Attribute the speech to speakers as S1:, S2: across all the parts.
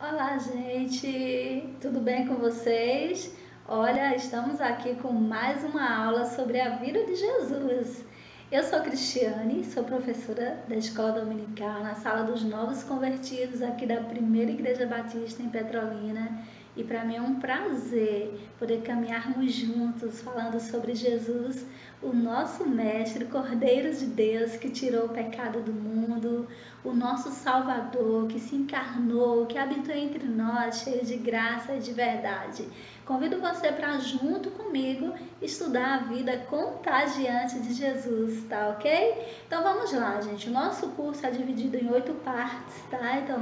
S1: Olá, gente! Tudo bem com vocês? Olha, estamos aqui com mais uma aula sobre a vida de Jesus. Eu sou Cristiane, sou professora da Escola Dominical na Sala dos Novos Convertidos aqui da Primeira Igreja Batista em Petrolina. E para mim é um prazer poder caminharmos juntos falando sobre Jesus, o nosso Mestre, Cordeiro de Deus que tirou o pecado do mundo, o nosso Salvador que se encarnou, que habitou entre nós, cheio de graça e de verdade. Convido você para, junto comigo, estudar a vida contagiante de Jesus, tá ok? Então vamos lá, gente. O nosso curso é dividido em 8 partes, tá? Então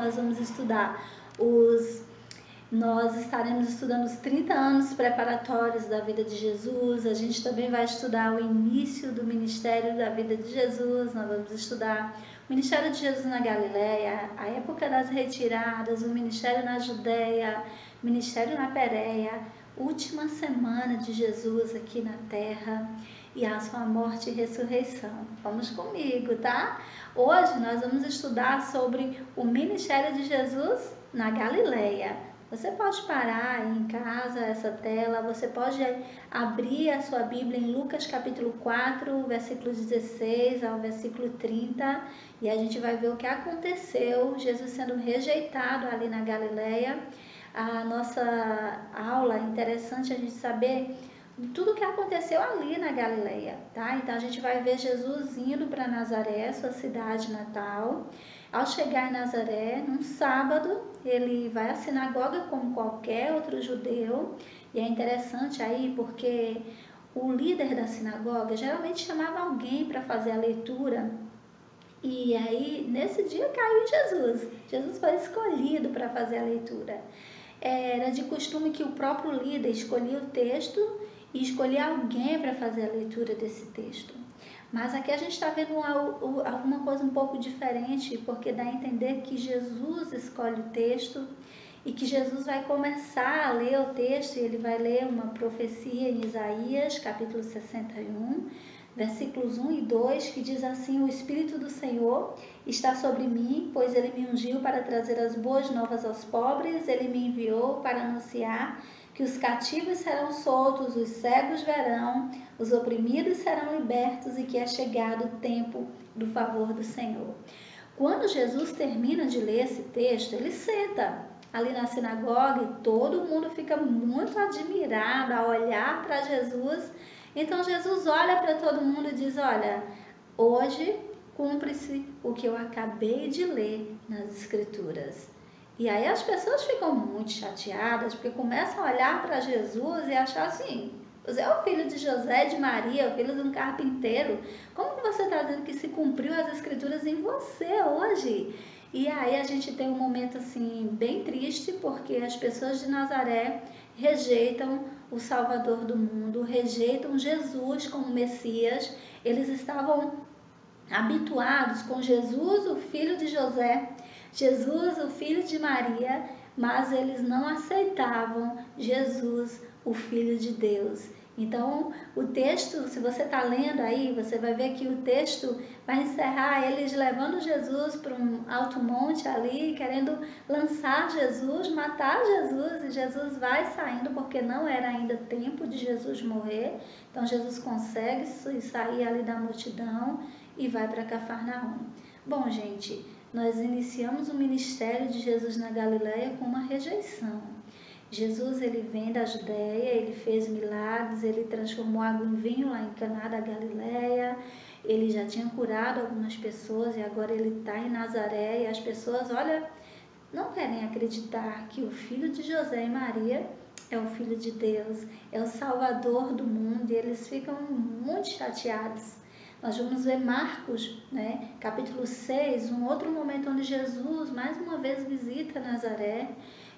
S1: nós estaremos estudando os 30 anos preparatórios da vida de Jesus. A gente também vai estudar o início do ministério da vida de Jesus. Nós vamos estudar o ministério de Jesus na Galileia, a época das retiradas, o ministério na Judéia, o ministério na Pérea, última semana de Jesus aqui na terra e a sua morte e ressurreição. Vamos comigo, tá? Hoje nós vamos estudar sobre o ministério de Jesus na Galileia. Você pode parar aí em casa essa tela, você pode abrir a sua Bíblia em Lucas capítulo 4, versículo 16 ao versículo 30, e a gente vai ver o que aconteceu, Jesus sendo rejeitado ali na Galileia. A nossa aula é interessante a gente saber tudo o que aconteceu ali na Galileia, tá? Então a gente vai ver Jesus indo para Nazaré, sua cidade natal. Ao chegar em Nazaré, num sábado, ele vai à sinagoga como qualquer outro judeu. E é interessante aí porque o líder da sinagoga geralmente chamava alguém para fazer a leitura. E aí, nesse dia, caiu em Jesus. Jesus foi escolhido para fazer a leitura. Era de costume que o próprio líder escolhia o texto e escolhia alguém para fazer a leitura desse texto. Mas aqui a gente está vendo alguma coisa um pouco diferente, porque dá a entender que Jesus escolhe o texto e que Jesus vai começar a ler o texto, e ele vai ler uma profecia em Isaías, capítulo 61, versículos 1 e 2, que diz assim: o Espírito do Senhor está sobre mim, pois ele me ungiu para trazer as boas novas aos pobres, ele me enviou para anunciar que os cativos serão soltos, os cegos verão, os oprimidos serão libertos e que é chegado o tempo do favor do Senhor. Quando Jesus termina de ler esse texto, ele senta ali na sinagoga e todo mundo fica muito admirado a olhar para Jesus. Então Jesus olha para todo mundo e diz: olha, hoje cumpre-se o que eu acabei de ler nas Escrituras. E aí as pessoas ficam muito chateadas, porque começam a olhar para Jesus e achar assim: você é o filho de José, de Maria, o filho de um carpinteiro. Como que você está dizendo que se cumpriu as Escrituras em você hoje? E aí a gente tem um momento assim bem triste, porque as pessoas de Nazaré rejeitam o Salvador do mundo, rejeitam Jesus como Messias. Eles estavam habituados com Jesus, o filho de José, Jesus, o filho de Maria, mas eles não aceitavam Jesus, o Filho de Deus. Então, o texto, se você está lendo aí, você vai ver que o texto vai encerrar eles levando Jesus para um alto monte ali, querendo lançar Jesus, matar Jesus, e Jesus vai saindo porque não era ainda tempo de Jesus morrer. Então, Jesus consegue sair ali da multidão e vai para Cafarnaum. Bom, gente, nós iniciamos o ministério de Jesus na Galileia com uma rejeição. Jesus, ele vem da Judéia, ele fez milagres, ele transformou água em vinho lá em Caná da Galileia, ele já tinha curado algumas pessoas e agora ele está em Nazaré e as pessoas, olha, não querem acreditar que o filho de José e Maria é o Filho de Deus, é o Salvador do mundo, e eles ficam muito chateados. Nós vamos ver Marcos, capítulo 6, um outro momento onde Jesus mais uma vez visita Nazaré.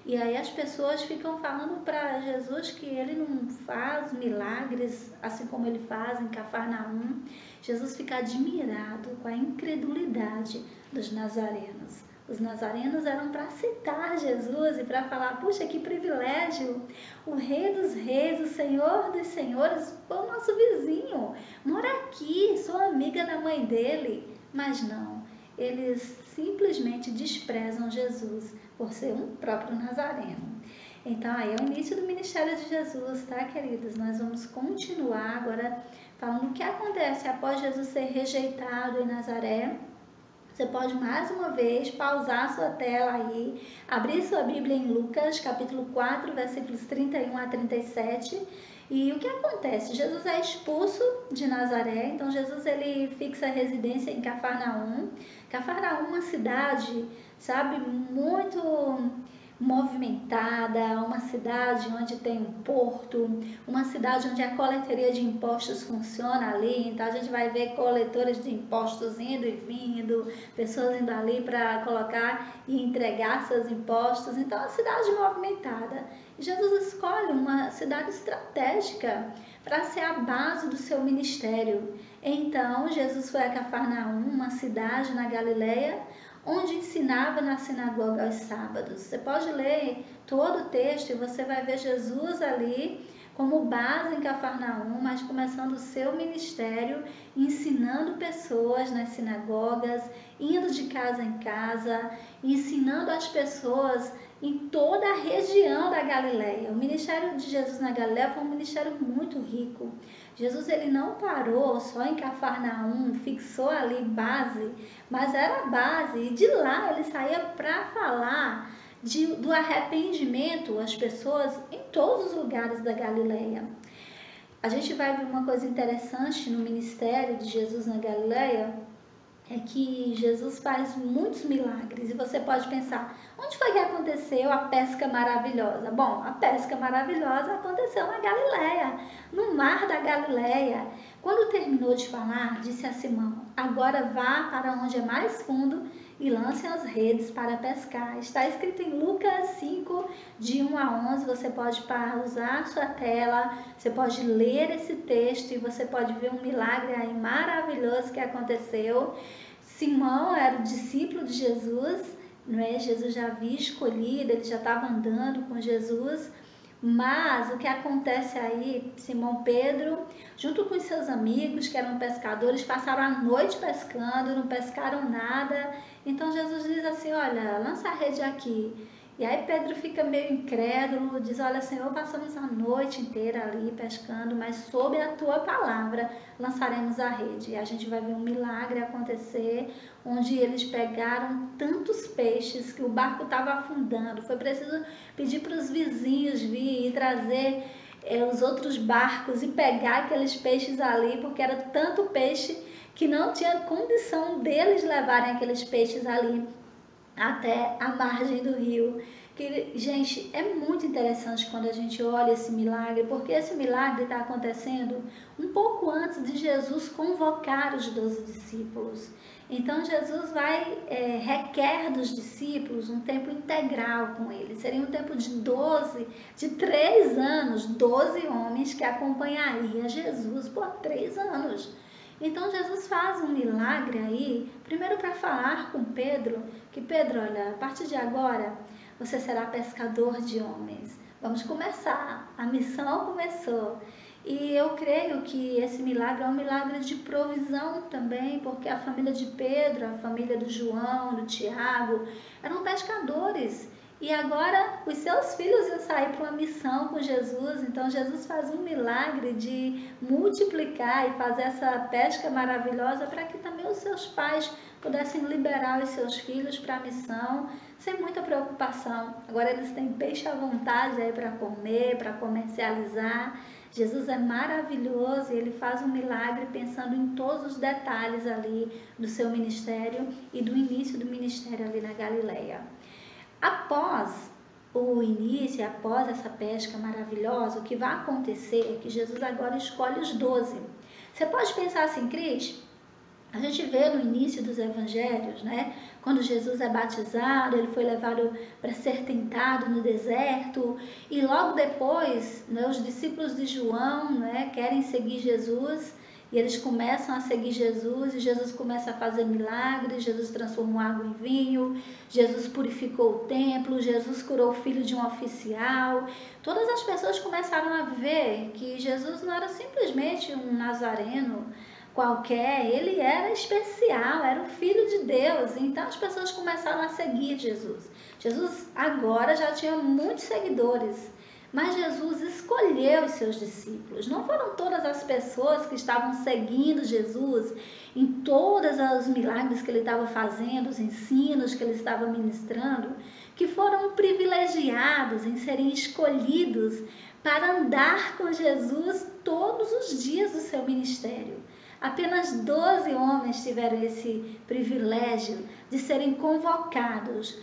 S1: E aí as pessoas ficam falando para Jesus que ele não faz milagres assim como ele faz em Cafarnaum. Jesus fica admirado com a incredulidade dos nazarenos. Os nazarenos eram para citar Jesus e para falar: puxa, que privilégio, o Rei dos Reis, o Senhor dos Senhores, foi o nosso vizinho, mora aqui, sou amiga da mãe dele. Mas não, eles simplesmente desprezam Jesus, por ser um próprio nazareno. Então, aí é o início do ministério de Jesus, tá, queridos? Nós vamos continuar agora falando o que acontece após Jesus ser rejeitado em Nazaré. Você pode mais uma vez pausar sua tela aí, abrir sua Bíblia em Lucas, capítulo 4, versículos 31 a 37. E o que acontece? Jesus é expulso de Nazaré, então Jesus ele fixa a residência em Cafarnaum. Cafarnaum é uma cidade, sabe, muito movimentada, uma cidade onde tem um porto, uma cidade onde a coleteria de impostos funciona ali, então a gente vai ver coletores de impostos indo e vindo, pessoas indo ali para colocar e entregar seus impostos, então é uma cidade movimentada. E Jesus escolhe uma cidade estratégica para ser a base do seu ministério. Então Jesus foi a Cafarnaum, uma cidade na Galileia, onde ensinava na sinagoga aos sábados. Você pode ler todo o texto e você vai ver Jesus ali como base em Cafarnaum, mas começando o seu ministério, ensinando pessoas nas sinagogas, indo de casa em casa, ensinando as pessoas em toda a região da Galileia. O ministério de Jesus na Galileia foi um ministério muito rico. Jesus ele não parou só em Cafarnaum, fixou ali base, mas era base, e de lá ele saía para falar do arrependimento às pessoas em todos os lugares da Galileia. A gente vai ver uma coisa interessante no ministério de Jesus na Galileia, é que Jesus faz muitos milagres e você pode pensar, onde foi que aconteceu a pesca maravilhosa? Bom, a pesca maravilhosa aconteceu na Galileia, no mar da Galileia. Quando terminou de falar, disse a Simão, agora vá para onde é mais fundo e lance as redes para pescar. Está escrito em Lucas 5, de 1 a 11, você pode pausar sua tela, você pode ler esse texto e você pode ver um milagre aí maravilhoso que aconteceu. Simão era o discípulo de Jesus, não é? Jesus já havia escolhido, ele já estava andando com Jesus, mas o que acontece aí, Simão Pedro, junto com os seus amigos que eram pescadores, passaram a noite pescando, não pescaram nada. Então Jesus diz assim, olha, lança a rede aqui. E aí Pedro fica meio incrédulo, diz, olha Senhor, passamos a noite inteira ali pescando, mas sob a tua palavra lançaremos a rede. E a gente vai ver um milagre acontecer, onde eles pegaram tantos peixes que o barco estava afundando. Foi preciso pedir para os vizinhos vir e trazer os outros barcos e pegar aqueles peixes ali, porque era tanto peixe que não tinha condição deles levarem aqueles peixes ali até a margem do rio. Que, gente, é muito interessante quando a gente olha esse milagre, porque esse milagre está acontecendo um pouco antes de Jesus convocar os 12 discípulos. Então Jesus requer dos discípulos um tempo integral com eles. Seria um tempo de 3 anos, 12 homens que acompanhariam Jesus por 3 anos. Então Jesus faz um milagre aí, primeiro para falar com Pedro, que Pedro, olha, a partir de agora você será pescador de homens. Vamos começar, a missão começou. E eu creio que esse milagre é um milagre de provisão também, porque a família de Pedro, a família do João, do Tiago, eram pescadores. E agora os seus filhos iam sair para uma missão com Jesus, então Jesus faz um milagre de multiplicar e fazer essa pesca maravilhosa para que também os seus pais pudessem liberar os seus filhos para a missão, sem muita preocupação. Agora eles têm peixe à vontade aí para comer, para comercializar. Jesus é maravilhoso e ele faz um milagre pensando em todos os detalhes ali do seu ministério e do início do ministério ali na Galileia. Após o início, após essa pesca maravilhosa, o que vai acontecer é que Jesus agora escolhe os 12. Você pode pensar assim, Cris, a gente vê no início dos evangelhos, né? Quando Jesus é batizado, ele foi levado para ser tentado no deserto e logo depois, né, os discípulos de João, né, querem seguir Jesus. E eles começam a seguir Jesus e Jesus começa a fazer milagres, Jesus transformou água em vinho, Jesus purificou o templo, Jesus curou o filho de um oficial. Todas as pessoas começaram a ver que Jesus não era simplesmente um nazareno qualquer, ele era especial, era o Filho de Deus. Então as pessoas começaram a seguir Jesus. Jesus agora já tinha muitos seguidores, mas Jesus escolheu os seus discípulos. Não foram todas as pessoas que estavam seguindo Jesus em todos os milagres que ele estava fazendo, os ensinos que ele estava ministrando, que foram privilegiados em serem escolhidos para andar com Jesus todos os dias do seu ministério. Apenas 12 homens tiveram esse privilégio de serem convocados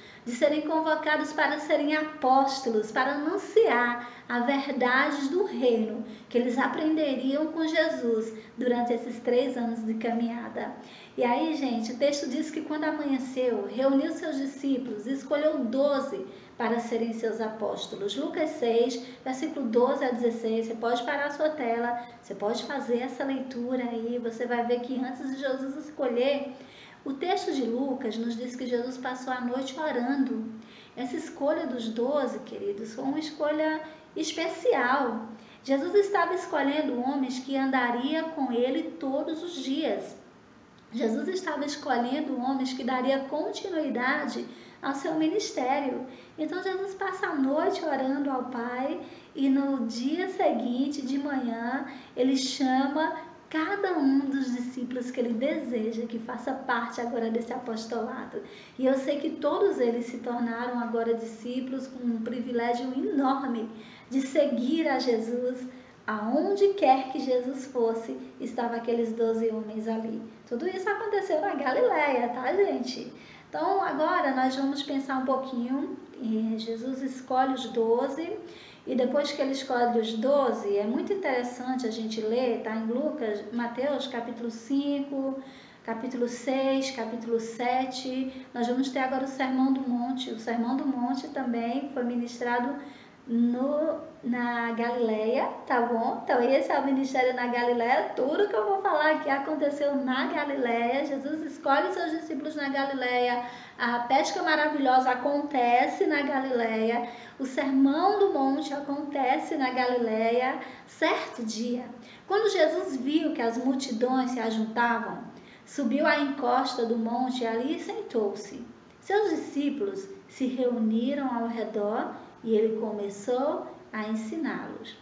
S1: para serem apóstolos, para anunciar a verdade do reino que eles aprenderiam com Jesus durante esses 3 anos de caminhada. E aí, gente, o texto diz que quando amanheceu, reuniu seus discípulos e escolheu 12 para serem seus apóstolos. Lucas 6, versículo 12 a 16, você pode parar a sua tela, você pode fazer essa leitura aí, você vai ver que antes de Jesus escolher, o texto de Lucas nos diz que Jesus passou a noite orando. Essa escolha dos 12, queridos, foi uma escolha especial. Jesus estava escolhendo homens que andariam com ele todos os dias. Jesus estava escolhendo homens que daria continuidade ao seu ministério. Então Jesus passa a noite orando ao Pai e no dia seguinte, de manhã, ele chama cada um dos discípulos que ele deseja que faça parte agora desse apostolado. E eu sei que todos eles se tornaram agora discípulos com um privilégio enorme de seguir a Jesus. Aonde quer que Jesus fosse, estavam aqueles 12 homens ali. Tudo isso aconteceu na Galileia, tá, gente? Então, agora nós vamos pensar um pouquinho. Jesus escolhe os 12 e depois que ele escolhe os 12, é muito interessante a gente ler, tá? Em Lucas, Mateus, capítulo 5, capítulo 6, capítulo 7. Nós vamos ter agora o Sermão do Monte. O Sermão do Monte também foi ministrado na Galileia, tá bom? Então esse é o ministério na Galileia. Tudo que eu vou falar aqui aconteceu na Galileia. Jesus escolhe seus discípulos na Galileia. A pesca maravilhosa acontece na Galileia. O Sermão do Monte acontece na Galileia. Certo dia, quando Jesus viu que as multidões se ajuntavam, subiu à encosta do monte e ali sentou-se. Seus discípulos se reuniram ao redor e ele começou a ensiná-los.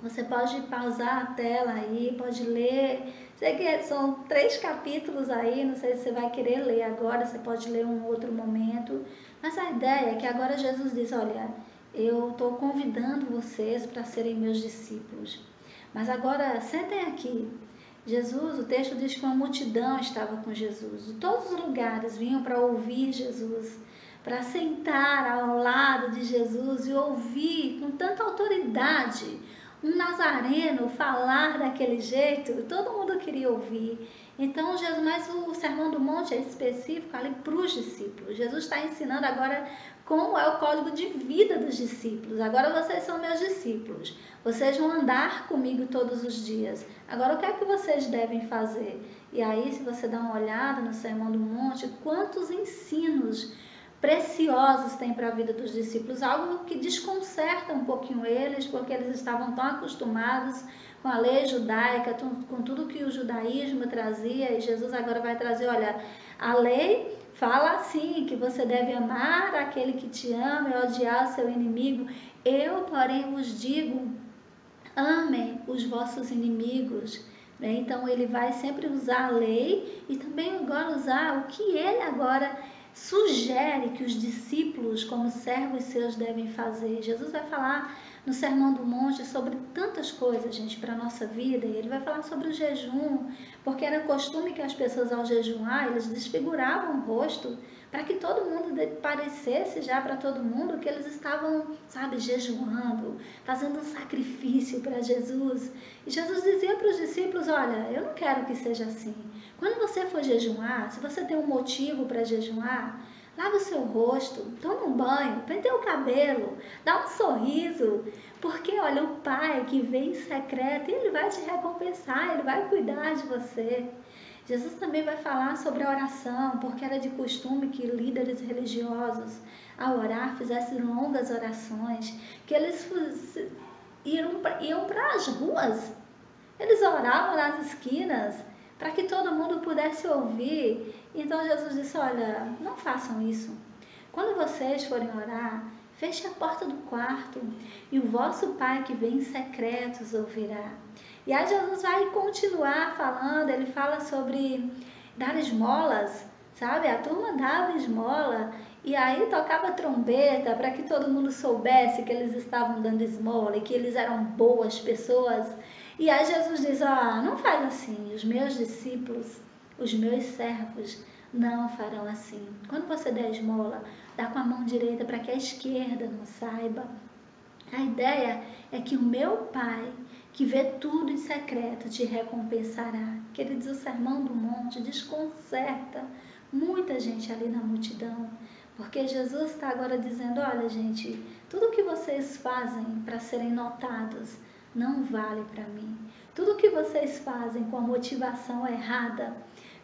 S1: Você pode pausar a tela aí, pode ler. Sei que são 3 capítulos aí, não sei se você vai querer ler agora, você pode ler um outro momento. Mas a ideia é que agora Jesus diz, olha, eu estou convidando vocês para serem meus discípulos. Mas agora, sentem aqui. Jesus, o texto diz que uma multidão estava com Jesus. De todos os lugares vinham para ouvir Jesus, para sentar ao lado de Jesus e ouvir com tanta autoridade um nazareno falar daquele jeito. Todo mundo queria ouvir. Então, Jesus, mas o Sermão do Monte é específico ali para os discípulos. Jesus está ensinando agora como é o código de vida dos discípulos. Agora vocês são meus discípulos. Vocês vão andar comigo todos os dias. Agora, o que é que vocês devem fazer? E aí, se você dá uma olhada no Sermão do Monte, quantos ensinos preciosos tem para a vida dos discípulos, algo que desconcerta um pouquinho eles, porque eles estavam tão acostumados com a lei judaica, com tudo que o judaísmo trazia, e Jesus agora vai trazer, olha, a lei fala assim, que você deve amar aquele que te ama e odiar o seu inimigo. Eu, porém, vos digo, amem os vossos inimigos. Então, ele vai sempre usar a lei e também agora usar o que ele agora sugere que os discípulos, como servos seus, devem fazer. Jesus vai falar no Sermão do Monte sobre tantas coisas, gente, para a nossa vida. E ele vai falar sobre o jejum, porque era costume que as pessoas, ao jejuar, eles desfiguravam o rosto, para que todo mundo parecesse já para todo mundo que eles estavam, sabe, jejuando, fazendo um sacrifício para Jesus. E Jesus dizia para os discípulos, olha, eu não quero que seja assim. Quando você for jejuar, se você tem um motivo para jejuar, lava o seu rosto, toma um banho, penteia o cabelo, dá um sorriso, porque olha, o Pai que vem em secreto, ele vai te recompensar, ele vai cuidar de você. Jesus também vai falar sobre a oração, porque era de costume que líderes religiosos, ao orar, fizessem longas orações, que eles iam para as ruas, eles oravam nas esquinas, para que todo mundo pudesse ouvir. Então Jesus disse, olha, não façam isso. Quando vocês forem orar, feche a porta do quarto e o vosso Pai que vem em secreto os ouvirá. E aí Jesus vai continuar falando, ele fala sobre dar esmolas, sabe? A turma dava esmola e aí tocava trombeta para que todo mundo soubesse que eles estavam dando esmola e que eles eram boas pessoas. E aí Jesus diz, não faz assim, os meus discípulos, os meus servos não farão assim. Quando você der esmola, dá com a mão direita para que a esquerda não saiba. A ideia é que o meu Pai, que vê tudo em secreto, te recompensará. Queridos, o Sermão do Monte desconcerta muita gente ali na multidão, porque Jesus está agora dizendo, olha gente, tudo que vocês fazem para serem notados não vale para mim. Tudo que vocês fazem com a motivação errada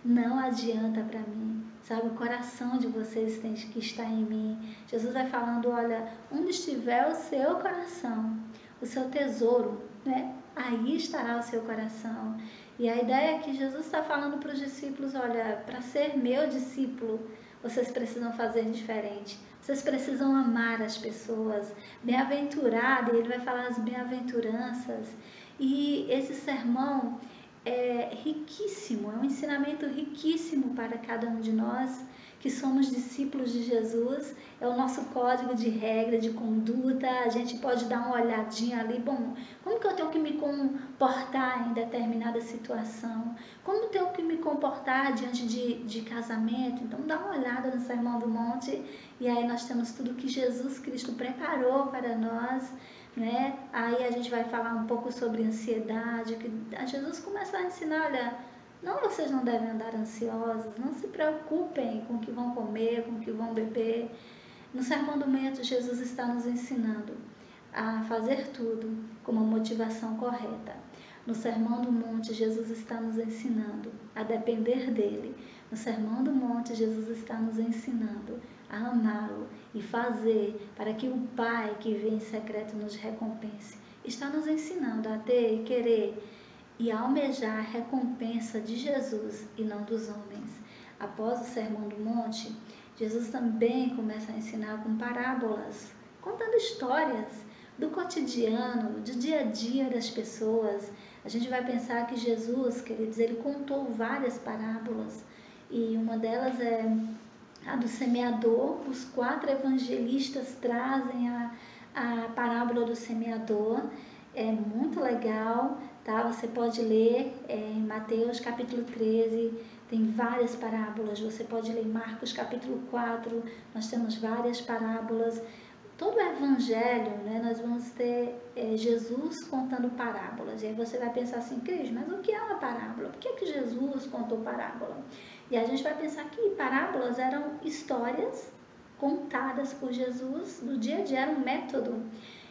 S1: não adianta para mim. Sabe, o coração de vocês tem que estar em mim. Jesus vai falando, olha, onde estiver o seu coração, o seu tesouro, né? Aí estará o seu coração. E a ideia é que Jesus está falando para os discípulos, olha, para ser meu discípulo, vocês precisam fazer diferente. Vocês precisam amar as pessoas. Bem-aventurado, e ele vai falar as bem-aventuranças. E esse sermão é riquíssimo, é um ensinamento riquíssimo para cada um de nós que somos discípulos de Jesus. É o nosso código de regra, de conduta. A gente pode dar uma olhadinha ali, bom, como que eu tenho que me comportar em determinada situação? Como eu tenho que me comportar diante de casamento? Então dá uma olhada no Sermão do Monte e aí nós temos tudo que Jesus Cristo preparou para nós, né? Aí a gente vai falar um pouco sobre ansiedade, que Jesus começa a ensinar, olha, não, vocês não devem andar ansiosos, não se preocupem com o que vão comer, com o que vão beber. No Sermão do Monte, Jesus está nos ensinando a fazer tudo com uma motivação correta. No Sermão do Monte, Jesus está nos ensinando a depender dele. No Sermão do Monte, Jesus está nos ensinando a amá-lo e fazer para que o Pai que vem em secreto nos recompense. Está nos ensinando a ter e querer e almejar a recompensa de Jesus e não dos homens. Após o Sermão do Monte, Jesus também começa a ensinar com parábolas, contando histórias do cotidiano, do dia a dia das pessoas. A gente vai pensar que Jesus, queridos, ele contou várias parábolas e uma delas é a do semeador. Os 4 evangelistas trazem a parábola do semeador. É muito legal, tá? Você pode ler em Mateus capítulo 13, tem várias parábolas. Você pode ler em Marcos capítulo 4, nós temos várias parábolas. Todo o evangelho, né, nós vamos ter Jesus contando parábolas. E aí você vai pensar assim, Cris, mas o que é uma parábola? Por que Jesus contou parábola? E a gente vai pensar que parábolas eram histórias contadas por Jesus do dia a dia, era um método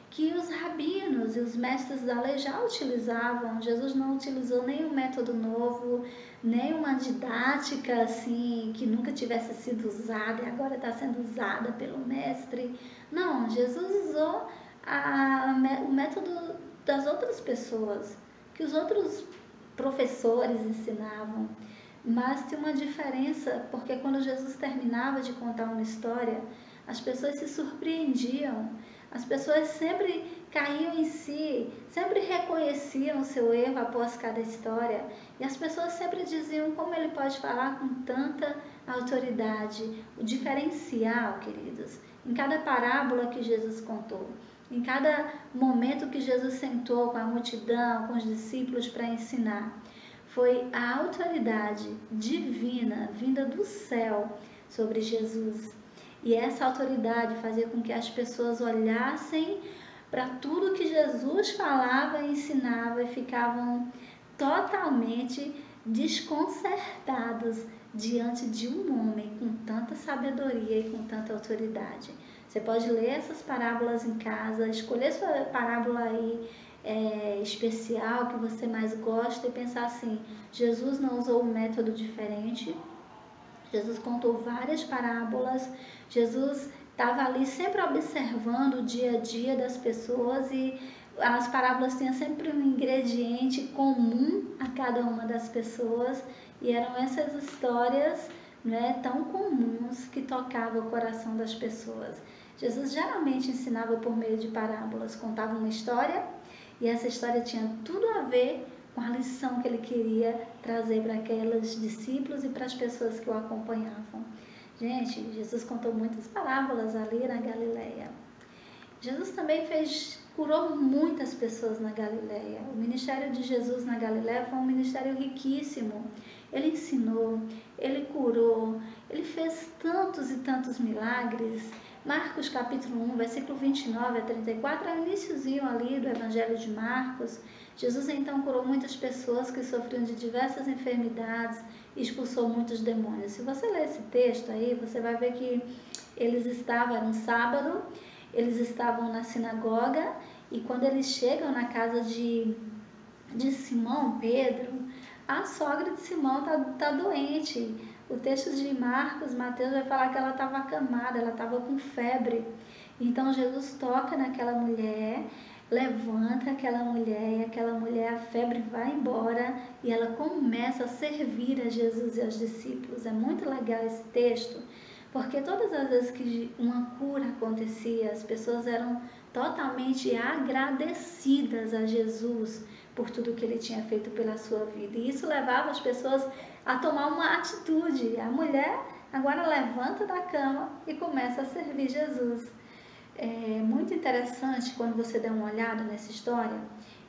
S1: que os rabinos e os mestres da lei já utilizavam. Jesus não utilizou nenhum método novo, nem uma didática assim que nunca tivesse sido usada e agora está sendo usada pelo mestre. Não, Jesus usou o método das outras pessoas, que os outros professores ensinavam. Mas tem uma diferença, porque quando Jesus terminava de contar uma história, as pessoas se surpreendiam. As pessoas sempre caíam em si, sempre reconheciam o seu erro após cada história. E as pessoas sempre diziam como ele pode falar com tanta autoridade. O diferencial, queridos, em cada parábola que Jesus contou, em cada momento que Jesus sentou com a multidão, com os discípulos para ensinar, foi a autoridade divina vinda do céu sobre Jesus. E essa autoridade fazia com que as pessoas olhassem para tudo que Jesus falava e ensinava e ficavam totalmente desconcertados diante de um homem com tanta sabedoria e com tanta autoridade. Você pode ler essas parábolas em casa, escolher sua parábola aí especial que você mais gosta e pensar assim, Jesus não usou um método diferente, Jesus contou várias parábolas, Jesus estava ali sempre observando o dia a dia das pessoas e as parábolas tinham sempre um ingrediente comum a cada uma das pessoas e eram essas histórias, né, tão comuns que tocavam o coração das pessoas. Jesus geralmente ensinava por meio de parábolas, contava uma história e essa história tinha tudo a ver com a lição que ele queria trazer para aqueles discípulos e para as pessoas que o acompanhavam. Gente, Jesus contou muitas parábolas ali na Galileia. Jesus também curou muitas pessoas na Galileia. O ministério de Jesus na Galileia foi um ministério riquíssimo. Ele ensinou, ele curou, ele fez tantos e tantos milagres. Marcos capítulo 1, versículo 29 a 34, é o iniciozinho ali do Evangelho de Marcos. Jesus então curou muitas pessoas que sofriam de diversas enfermidades e expulsou muitos demônios. Se você ler esse texto aí, você vai ver que era um sábado, eles estavam na sinagoga e quando eles chegam na casa de Simão, Pedro, a sogra de Simão tá doente. O texto de Marcos, Mateus vai falar que ela estava acamada, ela estava com febre. Então Jesus toca naquela mulher, levanta aquela mulher e aquela mulher, a febre vai embora e ela começa a servir a Jesus e aos discípulos. É muito legal esse texto, porque todas as vezes que uma cura acontecia, as pessoas eram totalmente agradecidas a Jesus por tudo que ele tinha feito pela sua vida. E isso levava as pessoas a tomar uma atitude. A mulher agora levanta da cama e começa a servir Jesus. É muito interessante quando você dá uma olhada nessa história,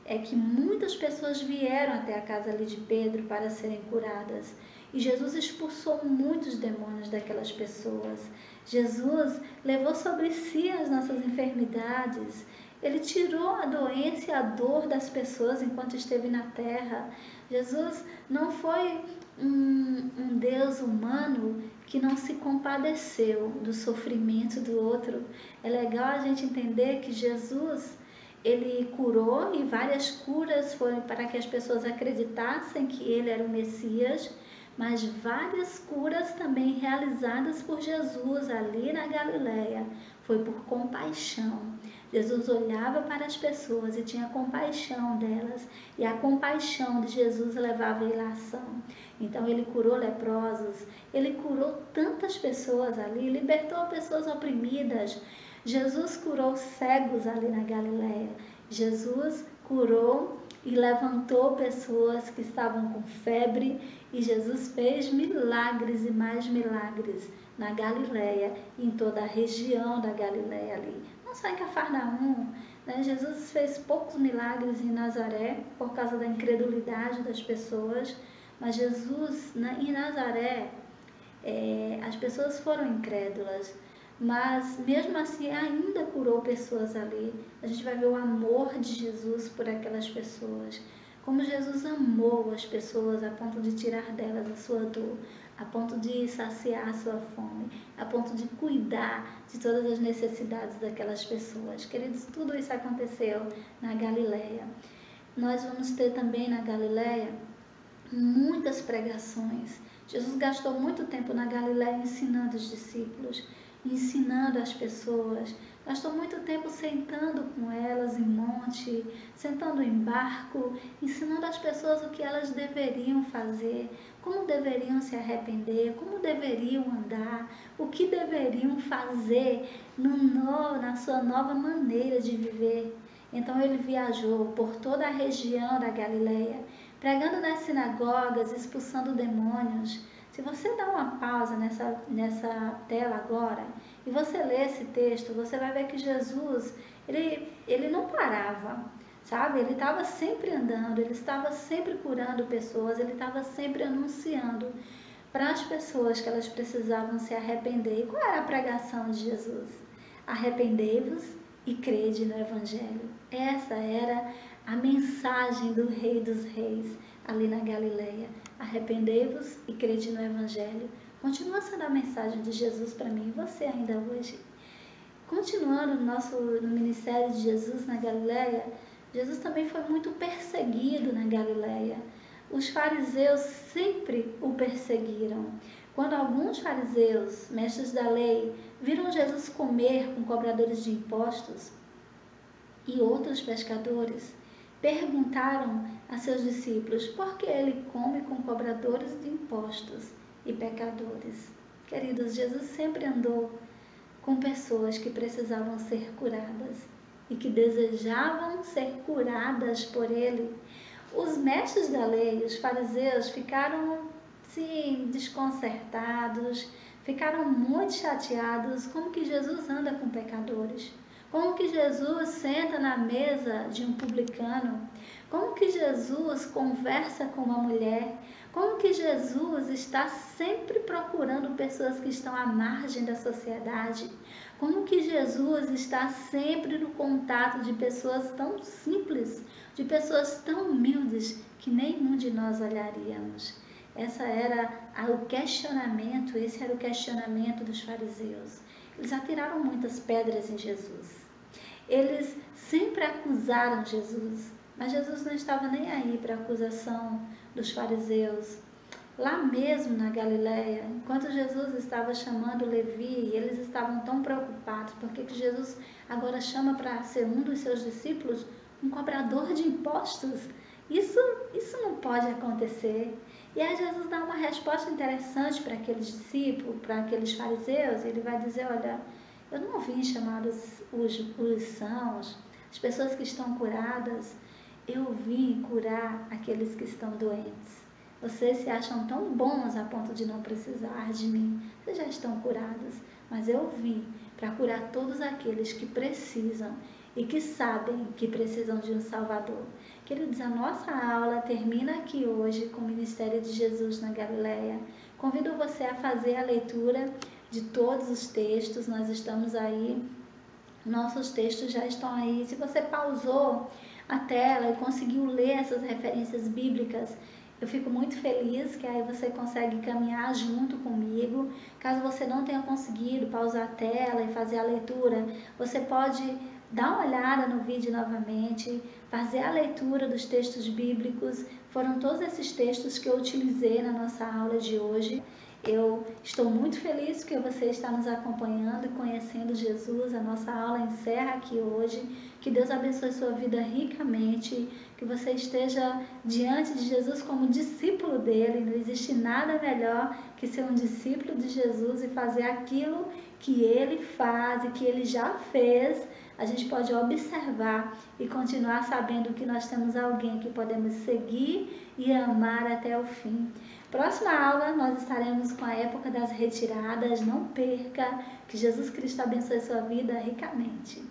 S1: é que muitas pessoas vieram até a casa ali de Pedro para serem curadas. E Jesus expulsou muitos demônios daquelas pessoas. Jesus levou sobre si as nossas enfermidades. Ele tirou a doença e a dor das pessoas enquanto esteve na terra. Jesus não foi um Deus humano que não se compadeceu do sofrimento do outro. É legal a gente entender que Jesus, ele curou e várias curas foram para que as pessoas acreditassem que ele era o Messias, mas várias curas também realizadas por Jesus ali na Galileia foi por compaixão. Jesus olhava para as pessoas e tinha compaixão delas, e a compaixão de Jesus levava a ilação. Então ele curou leprosos, ele curou tantas pessoas ali, libertou pessoas oprimidas. Jesus curou cegos ali na Galileia. Jesus curou e levantou pessoas que estavam com febre, e Jesus fez milagres e mais milagres na Galileia, em toda a região da Galileia ali. Não só em Cafarnaum, né? Jesus fez poucos milagres em Nazaré por causa da incredulidade das pessoas, mas Jesus em Nazaré, as pessoas foram incrédulas, mas mesmo assim ainda curou pessoas ali. A gente vai ver o amor de Jesus por aquelas pessoas, como Jesus amou as pessoas a ponto de tirar delas a sua dor, a ponto de saciar a sua fome, a ponto de cuidar de todas as necessidades daquelas pessoas. Queridos, tudo isso aconteceu na Galileia. Nós vamos ter também na Galileia muitas pregações. Jesus gastou muito tempo na Galileia ensinando os discípulos, ensinando as pessoas. Gastou muito tempo sentando com elas em monte, sentando em barco, ensinando às pessoas o que elas deveriam fazer, como deveriam se arrepender, como deveriam andar, o que deveriam fazer na sua nova maneira de viver. Então ele viajou por toda a região da Galileia, pregando nas sinagogas, expulsando demônios. Se você dá uma pausa nessa tela agora e você lê esse texto, você vai ver que Jesus, ele não parava, sabe? Ele estava sempre andando, ele estava sempre curando pessoas, ele estava sempre anunciando para as pessoas que elas precisavam se arrepender. E qual era a pregação de Jesus? Arrependei-vos e crede no Evangelho. Essa era a mensagem do Rei dos Reis ali na Galileia. Arrependei-vos e crede no Evangelho. Continua sendo a mensagem de Jesus para mim e você ainda hoje. Continuando no ministério de Jesus na Galileia, Jesus também foi muito perseguido na Galileia. Os fariseus sempre o perseguiram. Quando alguns fariseus, mestres da lei, viram Jesus comer com cobradores de impostos e outros pescadores, perguntaram a seus discípulos por que ele come com cobradores de impostos e pecadores. Queridos, Jesus sempre andou com pessoas que precisavam ser curadas e que desejavam ser curadas por Ele. Os mestres da lei, os fariseus, ficaram sim desconcertados, ficaram muito chateados. Como que Jesus anda com pecadores? Como que Jesus senta na mesa de um publicano? Como que Jesus conversa com uma mulher? Como que Jesus está sempre procurando pessoas que estão à margem da sociedade? Como que Jesus está sempre no contato de pessoas tão simples, de pessoas tão humildes que nenhum de nós olharíamos? Esse era o questionamento dos fariseus. Eles atiraram muitas pedras em Jesus. Eles sempre acusaram Jesus, mas Jesus não estava nem aí para a acusação dos fariseus. Lá mesmo na Galileia, enquanto Jesus estava chamando Levi, eles estavam tão preocupados, porque que Jesus agora chama para ser um dos seus discípulos um cobrador de impostos. Isso não pode acontecer. E aí Jesus dá uma resposta interessante para aqueles discípulos, para aqueles fariseus. Ele vai dizer, olha, eu não vim chamar os sãos, as pessoas que estão curadas, eu vim curar aqueles que estão doentes. Vocês se acham tão bons a ponto de não precisar de mim, vocês já estão curados, mas eu vim para curar todos aqueles que precisam e que sabem que precisam de um Salvador. Queridos, a nossa aula termina aqui hoje com o Ministério de Jesus na Galileia. Convido você a fazer a leitura de todos os textos, nós estamos aí, nossos textos já estão aí. Se você pausou a tela e conseguiu ler essas referências bíblicas, eu fico muito feliz que aí você consegue caminhar junto comigo. Caso você não tenha conseguido pausar a tela e fazer a leitura, você pode dar uma olhada no vídeo novamente, fazer a leitura dos textos bíblicos. Foram todos esses textos que eu utilizei na nossa aula de hoje. Eu estou muito feliz porque você está nos acompanhando e conhecendo Jesus. A nossa aula encerra aqui hoje. Que Deus abençoe sua vida ricamente, que você esteja diante de Jesus como discípulo dele. Não existe nada melhor que ser um discípulo de Jesus e fazer aquilo que ele faz e que ele já fez. A gente pode observar e continuar sabendo que nós temos alguém que podemos seguir e amar até o fim. Próxima aula nós estaremos com a época das retiradas. Não perca, que Jesus Cristo abençoe sua vida ricamente.